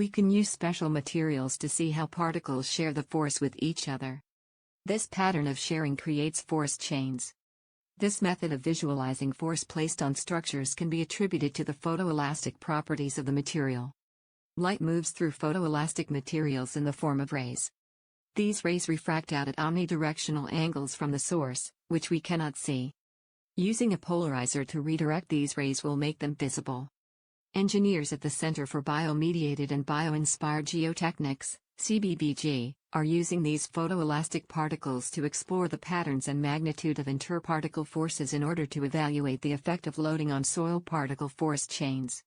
We can use special materials to see how particles share the force with each other. This pattern of sharing creates force chains. This method of visualizing force placed on structures can be attributed to the photoelastic properties of the material. Light moves through photoelastic materials in the form of rays. These rays refract out at omnidirectional angles from the source, which we cannot see. Using a polarizer to redirect these rays will make them visible. Engineers at the Center for Bio-mediated and Bio-inspired Geotechnics, CBBG, are using these photoelastic particles to explore the patterns and magnitude of interparticle forces in order to evaluate the effect of loading on soil particle force chains.